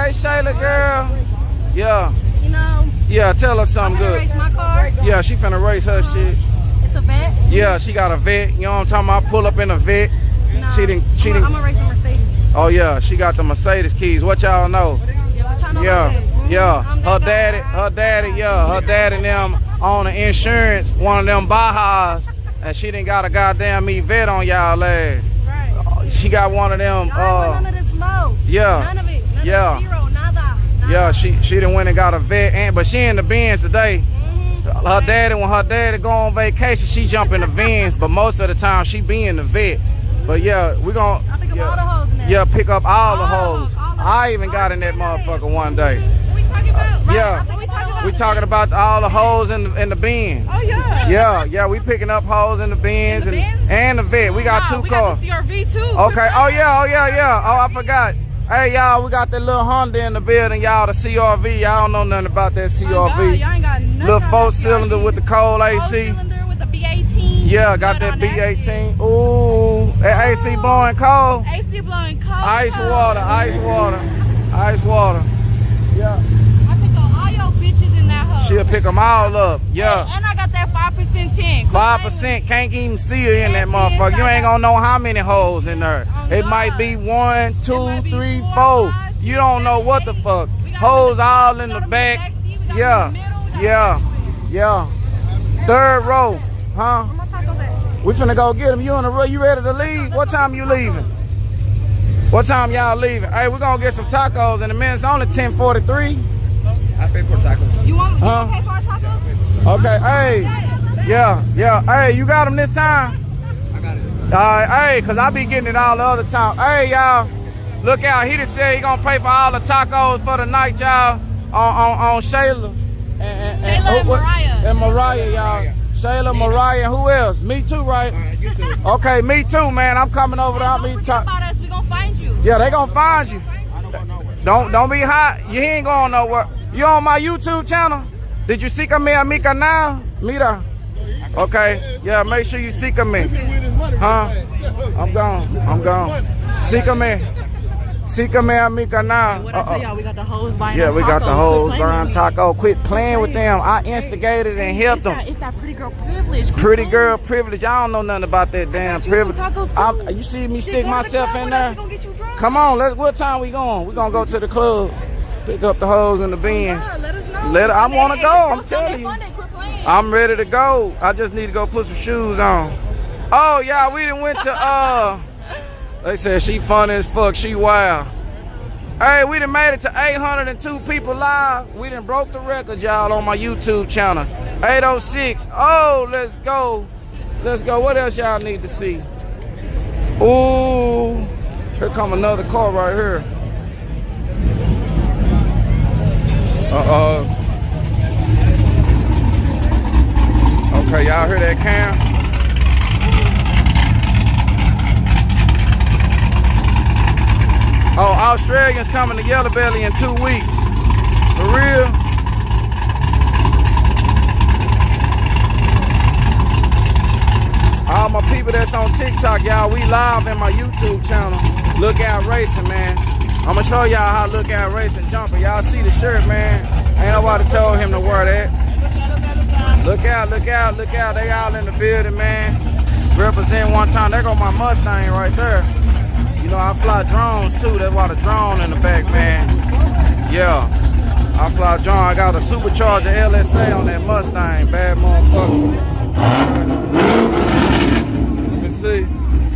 Hey, Shayla, girl. Yeah. You know. Yeah, tell her something good. Race my car. Yeah, she finna race her shit. It's a vet. Yeah, she got a vet. You know what I'm talking about? Pull up in a vet. No, She didn't. I'm gonna race a Mercedes. Oh yeah, she got the Mercedes keys. What y'all know? Yeah. Her daddy, her daddy and them on the insurance, one of them Bajas, and she didn't got a goddamn vet on y'all ass. Right. She got one of them. None of this smoke. Yeah. None of it. None Yeah. of zero. Nada. Yeah, she done went and got a vet, but she in the Benz today. Her daddy, when her daddy go on vacation, she jump in the Benz, but most of the time she be in the vet. But yeah, we gonna all the hoes in there. yeah, pick up all the hoes. all the I even got in that motherfucker one day. What we talking about? Yeah, we talking about all the hoes in the Benz. Oh yeah. Yeah, we picking up hoes in the Benz In the Benz? and the vet. We got two cars. We got the CRV too. Okay. Oh yeah. Oh, I forgot. Hey y'all, we got that little Honda in the building, y'all. The CRV. Y'all don't know nothing about that CRV. Oh, God, y'all ain't got nothing. Little 4-cylinder with the cold AC. 4-cylinder with the B18. Yeah, got that B18. Ooh, that AC blowing cold. AC blowing cold. Ice water. Yeah. I pick up all your bitches in that hoe. She'll pick them all up. Yeah. And I got that 5% tank. 5%, can't even see her in that motherfucker. You ain't gonna know how many holes in there. It might be 1, 2, 3, 4. You don't know what the fuck. Holes all in the back. Yeah. Third row, huh? Where my tacos at? We finna go get them. You in the row? You ready to leave? What time you leaving? What time y'all leaving? Hey, we're gonna get some tacos in a minute. It's only 10:43. I pay for tacos. You want Huh? to pay for our tacos? Okay, hey. Yeah. Hey, you got them this time? I got it. All right, hey, cause I be getting it all the other time. Hey, y'all, look out. He just said he gonna pay for all the tacos for the night, y'all. On Shayla Shayla and Mariah. And Mariah, y'all. Shayla, Mariah, and who else? Me too, right? You too. Okay, me too, man. I'm coming over there. Don't forget about us. We gonna find you. Yeah, they gonna find you. I don't go nowhere. Don't be hot. You ain't going nowhere. You on my YouTube channel? Did you seek me amica now? Mira. Okay. Yeah, make sure you seek me. Huh? I'm gone. Seek me. Seek me amica now. What I tell y'all, we got the hoes buying. Yeah, we got the hoes buying taco. taco. Quit playing with them. I instigated and helped them. It's that pretty girl privilege. Pretty girl privilege. I don't know nothing about that damn privilege. You see me stick myself in there? Come on, what time we going? We gonna go to the club. Pick up the hoes in the Benz. Let us know. I wanna go, I'm telling you. I'm ready to go. I just need to go put some shoes on. Oh yeah, we done went to they said she funny as fuck, she wild. Hey, we done made it to 802 people live. We done broke the record, y'all, on my YouTube channel. 806. Oh, let's go. What else y'all need to see? Ooh, here come another car right here. Okay, y'all hear that cam? Oh, Australians coming to Yello Belly in 2 weeks. For real? All my people that's on TikTok, y'all, we live in my YouTube channel. Lookout Racing, man. I'm gonna show y'all how Lookout Racing jumping. Y'all see the shirt, man. Ain't nobody told him to wear that. Look out. They all in the building, man. Represent one time. There go my Mustang right there. You know, I fly drones too. That's why the drone in the back, man. Yeah, I fly drone. I got a supercharger LSA on that Mustang. Bad motherfucker.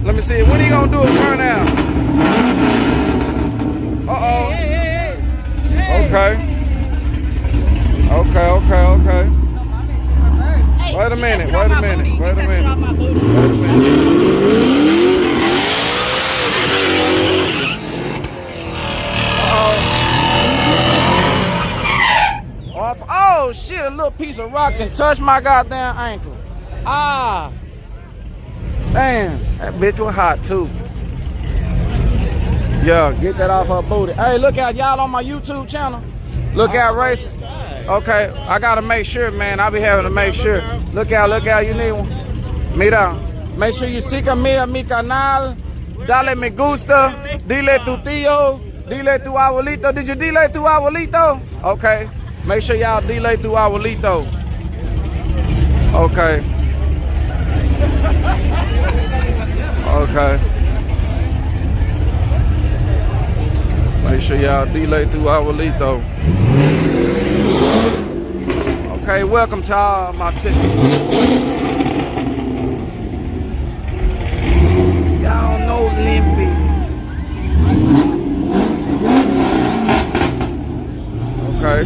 Let me see. When he gonna do a burnout? Uh-oh. Okay. Wait a minute. Oh shit, a little piece of rock can touch my goddamn ankle. Ah. Damn, that bitch was hot too. Yeah, get that off her booty. Hey, look out, y'all on my YouTube channel. Look out Racing. Okay, I gotta make sure, man. I be having to make sure. Look out, you need one. Mira, make sure you siga mi canal. Dale me gusta, dile tu tío, delay through Abuelito. Did you delay through Abuelito? Okay. Make sure y'all delay through Abuelito. Okay. Okay. Make sure y'all delay through Abuelito. Okay, welcome to all my y'all know Limpy. Okay.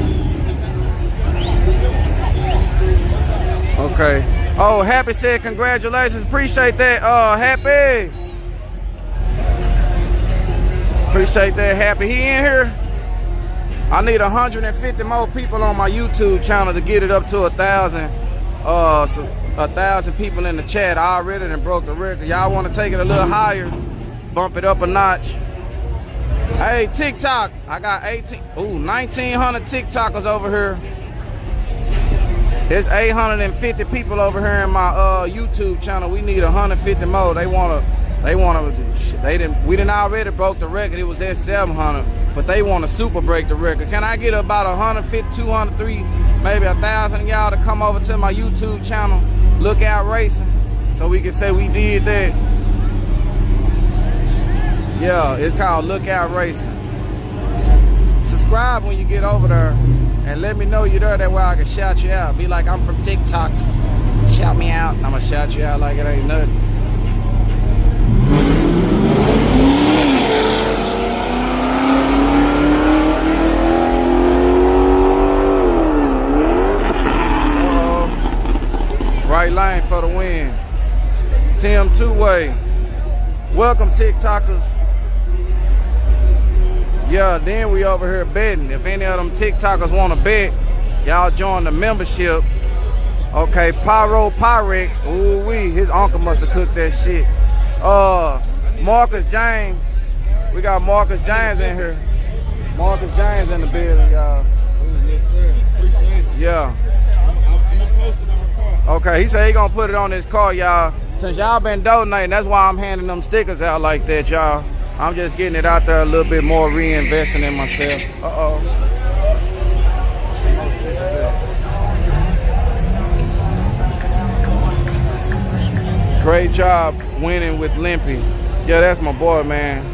Okay. Oh, Happy said congratulations. Appreciate that. Happy. Appreciate that, Happy. He in here? I need 150 more people on my YouTube channel to get it up to 1,000. So 1,000 people in the chat. I already done broke the record. Y'all want to take it a little higher? Bump it up a notch. Hey, TikTok. I got 1,900 TikTokers over here. There's 850 people over here in my YouTube channel. We need 150 more. We didn't already broke the record. It was at 700, but they want to super break the record. Can I get about 150, 200, 300, maybe 1,000 of y'all to come over to my YouTube channel, Look Out Racing, so we can say we did that? Yeah, it's called Look Out Racing. Subscribe when you get over there, and let me know you're there. That way I can shout you out. Be like, I'm from TikTok. Shout me out. I'm gonna shout you out like it ain't nothing. Right lane for the win. Tim two-way. Welcome, TikTokers. Yeah, then we over here betting. If any of them TikTokers want to bet, y'all join the membership. Okay, Pyrex. Ooh wee, his uncle must have cooked that shit. Marcus James. We got Marcus James in here. Marcus James in the building, y'all. Yes, sir. Appreciate it. Yeah. I'm gonna post it on my car. Okay, he said he gonna put it on his car, y'all. Since y'all been donating, that's why I'm handing them stickers out like that, y'all. I'm just getting it out there a little bit more, reinvesting in myself. Uh-oh. Great job winning with Limpy. Yeah, that's my boy, man.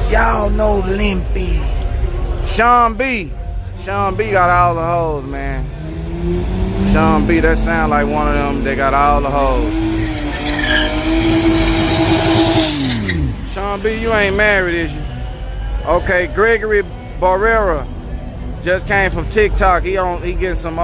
Y'all know Limpy. Sean B. Sean B got all the hoes, man. Sean B, that sound like one of them that got all the hoes. Sean B, you ain't married, is you? Okay, Gregory Barrera just came from TikTok. He getting some